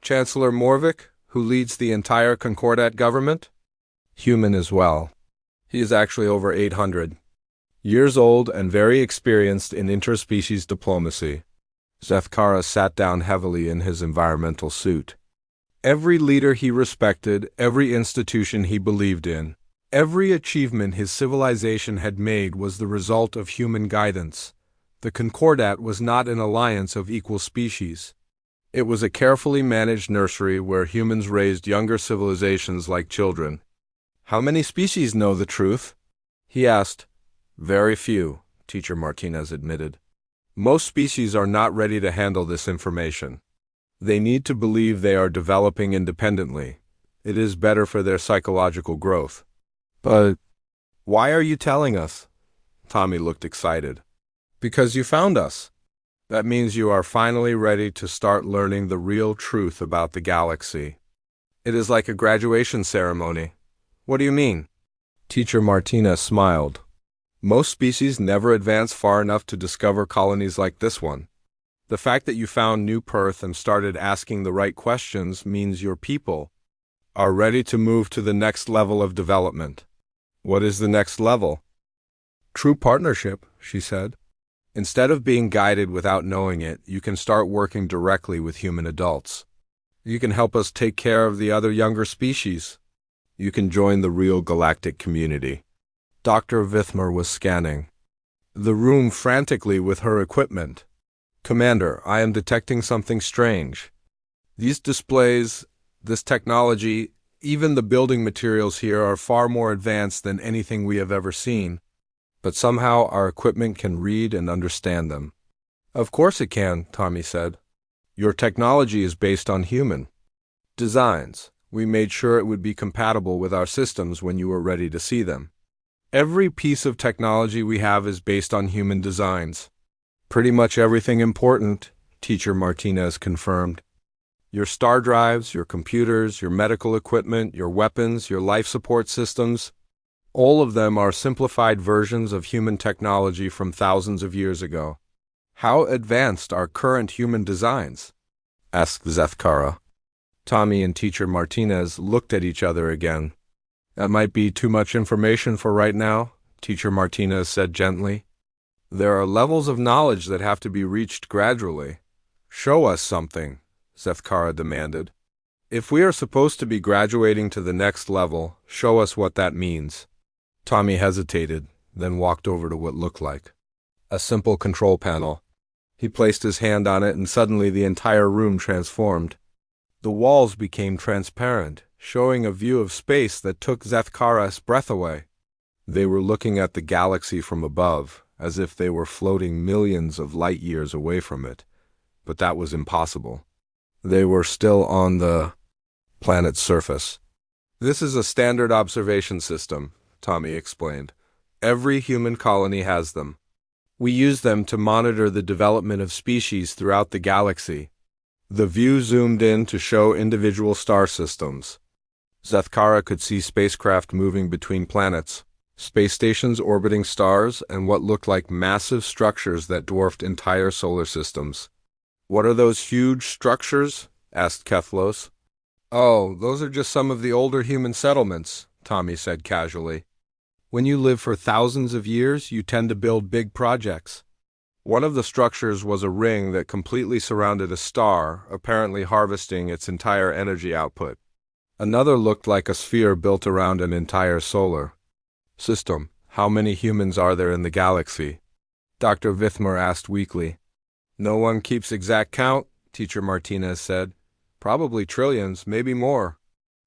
Chancellor Morvik, who leads the entire Concordat government? Human as well. He is actually over 800 years old and very experienced in interspecies diplomacy. Zethkara sat down heavily in his environmental suit. Every leader he respected, every institution he believed in, every achievement his civilization had made was the result of human guidance. The Concordat was not an alliance of equal species. It was a carefully managed nursery where humans raised younger civilizations like children. How many species know the truth? He asked. Very few, Teacher Martinez admitted. Most species are not ready to handle this information. They need to believe they are developing independently. It is better for their psychological growth. But why are you telling us? Tommy looked excited. Because you found us. That means you are finally ready to start learning the real truth about the galaxy. It is like a graduation ceremony. What do you mean? Teacher Martinez smiled. Most species never advance far enough to discover colonies like this one. The fact that you found New Perth and started asking the right questions means your people are ready to move to the next level of development. What is the next level? True partnership, she said. Instead of being guided without knowing it, you can start working directly with human adults. You can help us take care of the other younger species. You can join the real galactic community. Dr. Vithmer was scanning the room frantically with her equipment. Commander, I am detecting something strange. These displays, this technology, even the building materials here are far more advanced than anything we have ever seen. But somehow our equipment can read and understand them. Of course it can, Tommy said. Your technology is based on human designs. We made sure it would be compatible with our systems when you were ready to see them. Every piece of technology we have is based on human designs. Pretty much everything important, Teacher Martinez confirmed. Your star drives, your computers, your medical equipment, your weapons, your life support systems, all of them are simplified versions of human technology from thousands of years ago. How advanced are current human designs? Asked Zethkara. Tommy and Teacher Martinez looked at each other again. That might be too much information for right now, Teacher Martinez said gently. There are levels of knowledge that have to be reached gradually. Show us something, Zethkara demanded. If we are supposed to be graduating to the next level, show us what that means. Tommy hesitated, then walked over to what looked like a simple control panel. He placed his hand on it and suddenly the entire room transformed. The walls became transparent, showing a view of space that took Zethkara's breath away. They were looking at the galaxy from above, as if they were floating millions of light years away from it. But that was impossible. They were still on the planet's surface. This is a standard observation system, Tommy explained. Every human colony has them. We use them to monitor the development of species throughout the galaxy. The view zoomed in to show individual star systems. Zethkara could see spacecraft moving between planets, space stations orbiting stars, and what looked like massive structures that dwarfed entire solar systems. What are those huge structures? Asked Kethlos. Oh, those are just some of the older human settlements, Tommy said casually. When you live for thousands of years, you tend to build big projects. One of the structures was a ring that completely surrounded a star, apparently harvesting its entire energy output. Another looked like a sphere built around an entire solar system. How many humans are there in the galaxy? Dr. Vithmer asked weakly. No one keeps exact count, Teacher Martinez said. Probably trillions, maybe more.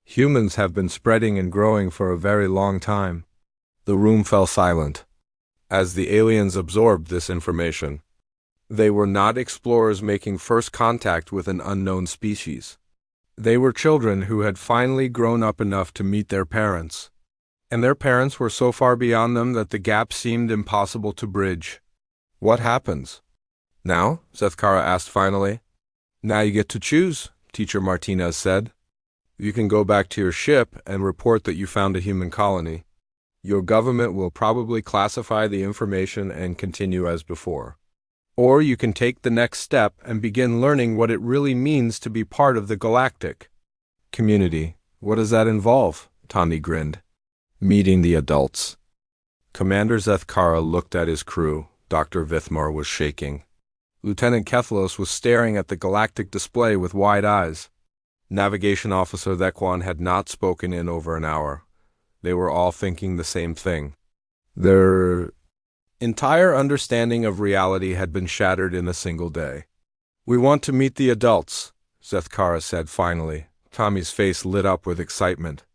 Humans have been spreading and growing for a very long time. The room fell silent as the aliens absorbed this information. They were not explorers making first contact with an unknown species. They were children who had finally grown up enough to meet their parents. And their parents were so far beyond them that the gap seemed impossible to bridge. What happens? Now? Zethkara asked finally. Now you get to choose, Teacher Martinez said. You can go back to your ship and report that you found a human colony. Your government will probably classify the information and continue as before. Or you can take the next step and begin learning what it really means to be part of the galactic community. What does that involve? Tommy grinned. Meeting the adults. Commander Zethkara looked at his crew. Dr. Vithmer was shaking. Lieutenant Kethlos was staring at the galactic display with wide eyes. Navigation Officer Thekwan had not spoken in over an hour. They were all thinking the same thing. Their entire understanding of reality had been shattered in a single day. We want to meet the adults, Zethkara said finally. Tommy's face lit up with excitement.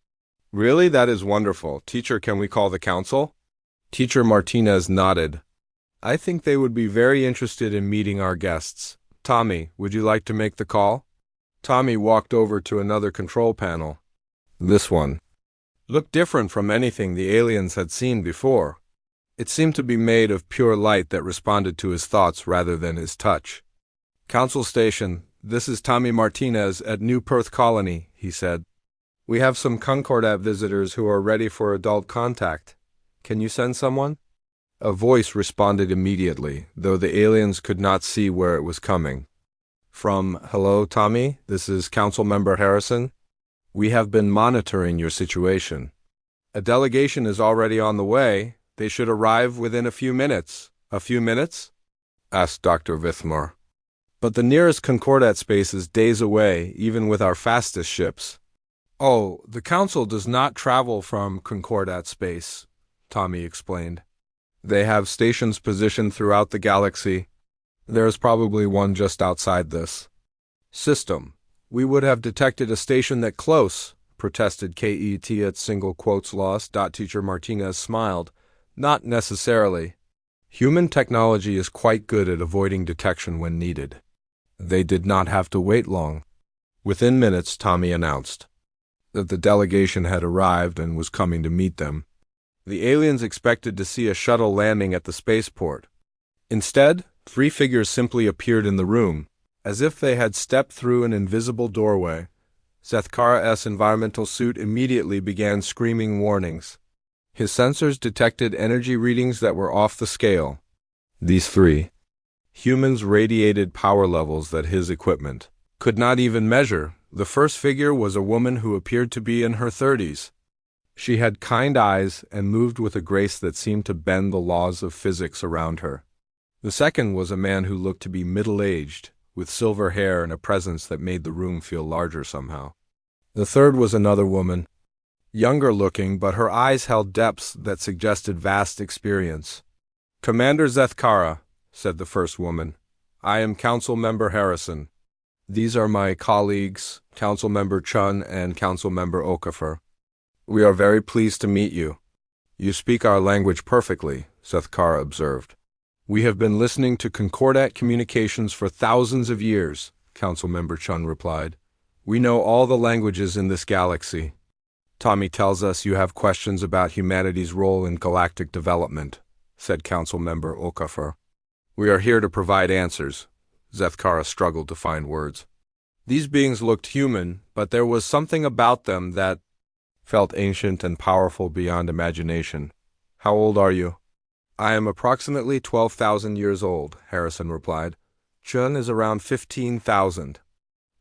Really? That is wonderful. Teacher, can we call the council? Teacher Martinez nodded. I think they would be very interested in meeting our guests. Tommy, would you like to make the call? Tommy walked over to another control panel. This one looked different from anything the aliens had seen before. It seemed to be made of pure light that responded to his thoughts rather than his touch. Council Station, this is Tommy Martinez at New Perth Colony, he said. We have some Concordat visitors who are ready for adult contact. Can you send someone? A voice responded immediately, though the aliens could not see where it was coming. Hello, Tommy, this is Council Member Harrison. We have been monitoring your situation. A delegation is already on the way. They should arrive within a few minutes. A few minutes? Asked Dr. Vithmore. But the nearest Concordat space is days away, even with our fastest ships. Oh, the Council does not travel from Concordat space, Tommy explained. They have stations positioned throughout the galaxy. There is probably one just outside this system. We would have detected a station that close, protested KET at single quotes lost. Teacher Martinez smiled. Not necessarily. Human technology is quite good at avoiding detection when needed. They did not have to wait long. Within minutes, Tommy announced that the delegation had arrived and was coming to meet them. The aliens expected to see a shuttle landing at the spaceport. Instead, 3 figures simply appeared in the room, as if they had stepped through an invisible doorway. Zethkara's environmental suit immediately began screaming warnings. His sensors detected energy readings that were off the scale. These 3 humans radiated power levels that his equipment could not even measure. The first figure was a woman who appeared to be in her 30s. She had kind eyes and moved with a grace that seemed to bend the laws of physics around her. The second was a man who looked to be middle-aged, with silver hair and a presence that made the room feel larger somehow. The third was another woman, younger-looking, but her eyes held depths that suggested vast experience. Commander Zethkara, said the first woman. I am Council Member Harrison. These are my colleagues, Council Member Chun and Council Member Okafor. We are very pleased to meet you. You speak our language perfectly, Zethkara observed. We have been listening to Concordat communications for thousands of years, Council Member Chun replied. We know all the languages in this galaxy. Tommy tells us you have questions about humanity's role in galactic development, said Council Member Okafor. We are here to provide answers. Zethkara struggled to find words. These beings looked human, but there was something about them that felt ancient and powerful beyond imagination. How old are you? I am approximately 12,000 years old, Harrison replied. Chun is around 15,000.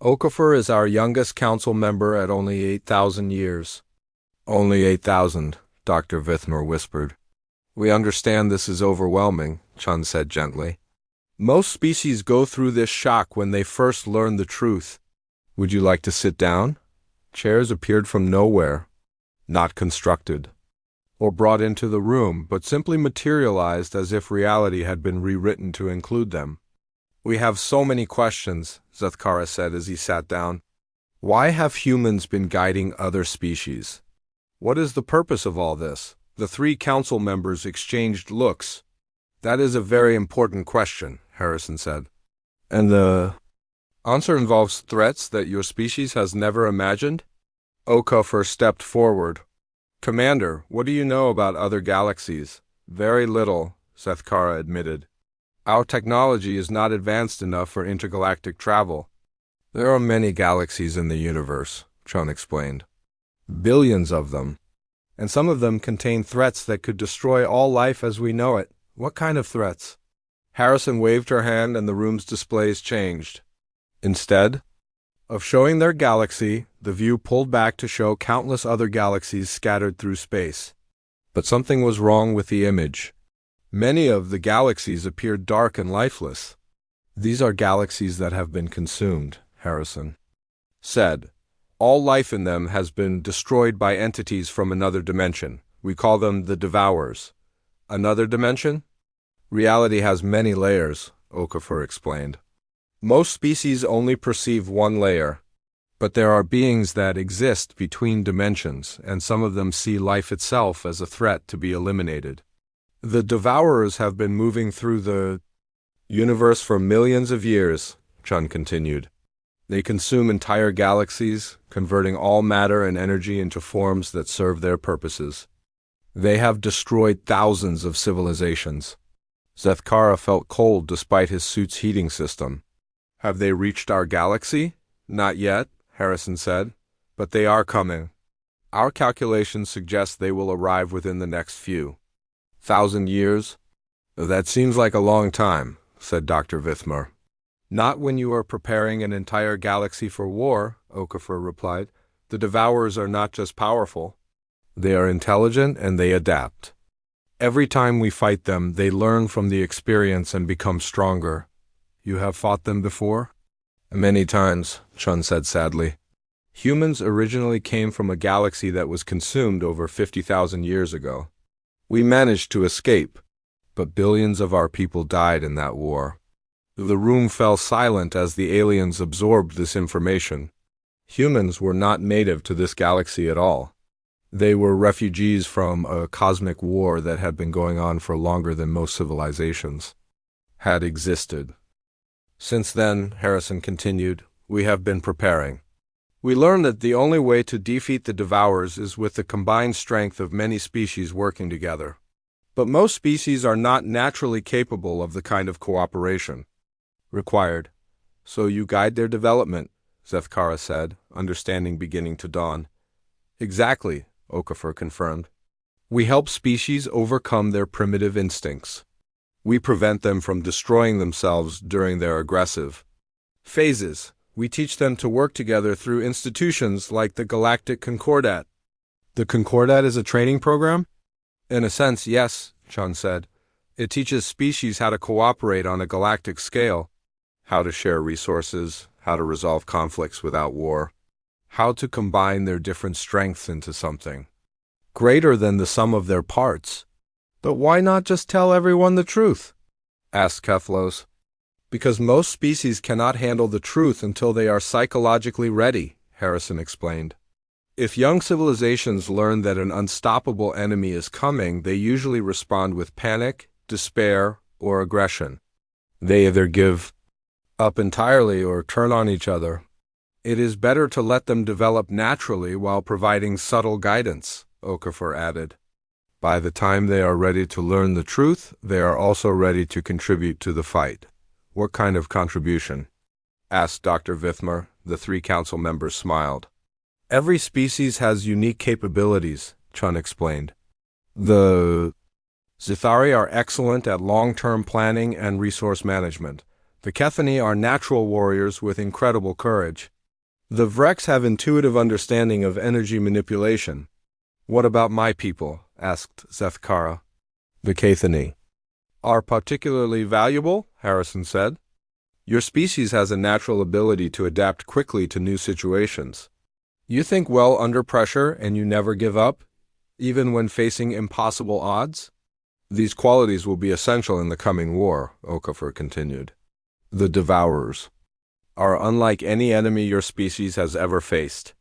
Okafor is our youngest council member at only 8,000 years. Only 8,000, Dr. Vithmore whispered. We understand this is overwhelming, Chun said gently. Most species go through this shock when they first learn the truth. Would you like to sit down? Chairs appeared from nowhere, not constructed or brought into the room, but simply materialized as if reality had been rewritten to include them. We have so many questions, Zethkara said as he sat down. Why have humans been guiding other species? What is the purpose of all this? The 3 council members exchanged looks. That is a very important question, Harrison said. And the answer involves threats that your species has never imagined? Okafor stepped forward. Commander, what do you know about other galaxies? Very little, Zethkara admitted. Our technology is not advanced enough for intergalactic travel. There are many galaxies in the universe, Chun explained. Billions of them. And some of them contain threats that could destroy all life as we know it. What kind of threats? Harrison waved her hand and the room's displays changed. Instead of showing their galaxy, the view pulled back to show countless other galaxies scattered through space. But something was wrong with the image. Many of the galaxies appeared dark and lifeless. These are galaxies that have been consumed, Harrison said. All life in them has been destroyed by entities from another dimension. We call them the Devourers. Another dimension? Reality has many layers, Okafor explained. Most species only perceive one layer, but there are beings that exist between dimensions, and some of them see life itself as a threat to be eliminated. The Devourers have been moving through the universe for millions of years, Chun continued. They consume entire galaxies, converting all matter and energy into forms that serve their purposes. They have destroyed thousands of civilizations. Zethkara felt cold despite his suit's heating system. Have they reached our galaxy? Not yet, Harrison said, but they are coming. Our calculations suggest they will arrive within the next few 1,000 years. That seems like a long time, said Dr. Vithmer. Not when you are preparing an entire galaxy for war, Okafor replied. The Devourers are not just powerful. They are intelligent and they adapt. Every time we fight them, they learn from the experience and become stronger. You have fought them before? Many times, Chun said sadly. Humans originally came from a galaxy that was consumed over 50,000 years ago. We managed to escape, but billions of our people died in that war. The room fell silent as the aliens absorbed this information. Humans were not native to this galaxy at all. They were refugees from a cosmic war that had been going on for longer than most civilizations had existed. Since then, Harrison continued, we have been preparing. We learned that the only way to defeat the Devourers is with the combined strength of many species working together. But most species are not naturally capable of the kind of cooperation required. So you guide their development, Zethkara said, understanding beginning to dawn. Exactly, Okafor confirmed. We help species overcome their primitive instincts. We prevent them from destroying themselves during their aggressive phases. We teach them to work together through institutions like the Galactic Concordat. The Concordat is a training program? In a sense, yes, Chun said. It teaches species how to cooperate on a galactic scale, how to share resources, how to resolve conflicts without war, how to combine their different strengths into something greater than the sum of their parts. But why not just tell everyone the truth? Asked Keflos. Because most species cannot handle the truth until they are psychologically ready, Harrison explained. If young civilizations learn that an unstoppable enemy is coming, they usually respond with panic, despair, or aggression. They either give up entirely or turn on each other. It is better to let them develop naturally while providing subtle guidance, Okafor added. By the time they are ready to learn the truth, they are also ready to contribute to the fight. What kind of contribution? Asked Dr. Vithmer. The 3 council members smiled. Every species has unique capabilities, Chun explained. The Zithari are excellent at long-term planning and resource management. The Kethani are natural warriors with incredible courage. The Vreks have intuitive understanding of energy manipulation. What about my people? Asked Zethkara. The Kethani are particularly valuable, Harrison said. Your species has a natural ability to adapt quickly to new situations. You think well under pressure and you never give up, even when facing impossible odds? These qualities will be essential in the coming war, Okafor continued. The Devourers are unlike any enemy your species has ever faced.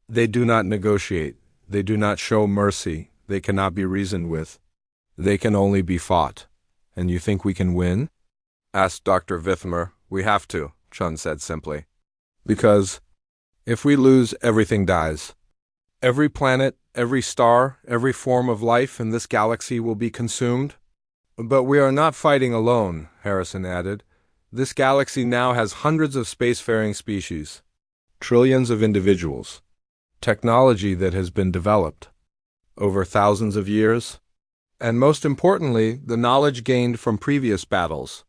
They do not negotiate. They do not show mercy. They cannot be reasoned with. They can only be fought. And you think we can win? Asked Dr. Vithmer. We have to, Chun said simply. Because if we lose, everything dies. Every planet, every star, every form of life in this galaxy will be consumed. But we are not fighting alone, Harrison added. This galaxy now has hundreds of spacefaring species, trillions of individuals, technology that has been developed over thousands of years, and most importantly, the knowledge gained from previous battles.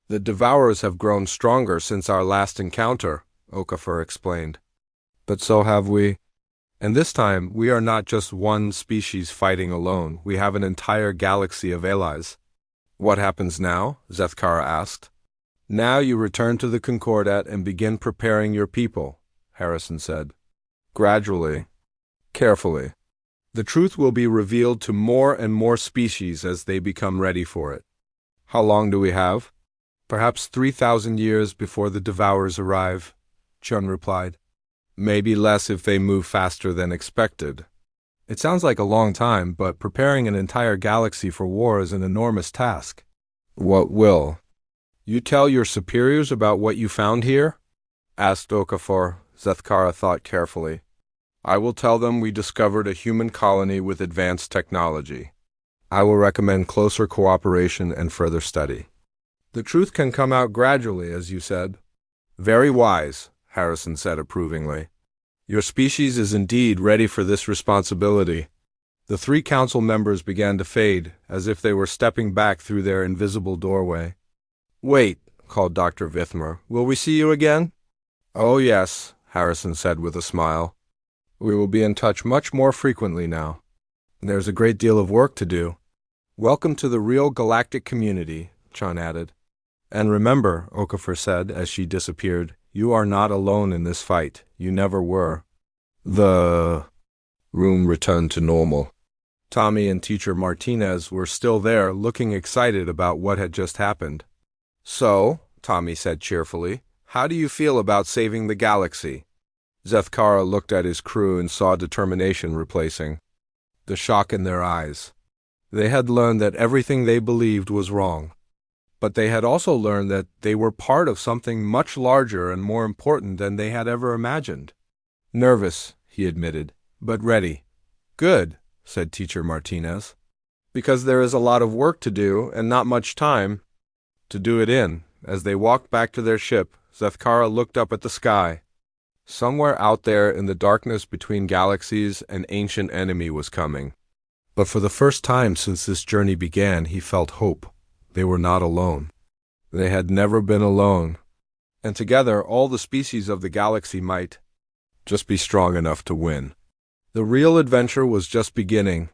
The Devourers have grown stronger since our last encounter, Okafor explained. But so have we. And this time, we are not just one species fighting alone. We have an entire galaxy of allies. What happens now? Zethkara asked. Now you return to the Concordat and begin preparing your people, Harrison said. Gradually, carefully. The truth will be revealed to more and more species as they become ready for it. How long do we have? Perhaps 3,000 years before the Devourers arrive, Chun replied. Maybe less if they move faster than expected. It sounds like a long time, but preparing an entire galaxy for war is an enormous task. What will you tell your superiors about what you found here? Asked Okafor. Zethkara thought carefully. I will tell them we discovered a human colony with advanced technology. I will recommend closer cooperation and further study. The truth can come out gradually, as you said. Very wise, Harrison said approvingly. Your species is indeed ready for this responsibility. The three council members began to fade, as if they were stepping back through their invisible doorway. Wait, called Dr. Vithmer. Will we see you again? Oh yes, Harrison said with a smile. We will be in touch much more frequently now. There's a great deal of work to do. Welcome to the real galactic community, Chun added. And remember, Okafor said as she disappeared, you are not alone in this fight. You never were. The room returned to normal. Tommy and Teacher Martinez were still there, looking excited about what had just happened. So, Tommy said cheerfully, how do you feel about saving the galaxy? Zethkara looked at his crew and saw determination replacing the shock in their eyes. They had learned that everything they believed was wrong. But they had also learned that they were part of something much larger and more important than they had ever imagined. Nervous, he admitted, but ready. Good, said Teacher Martinez. Because there is a lot of work to do and not much time to do it in. As they walked back to their ship, Zethkara looked up at the sky. Somewhere out there in the darkness between galaxies, an ancient enemy was coming. But for the first time since this journey began, he felt hope. They were not alone. They had never been alone. And together, all the species of the galaxy might just be strong enough to win. The real adventure was just beginning.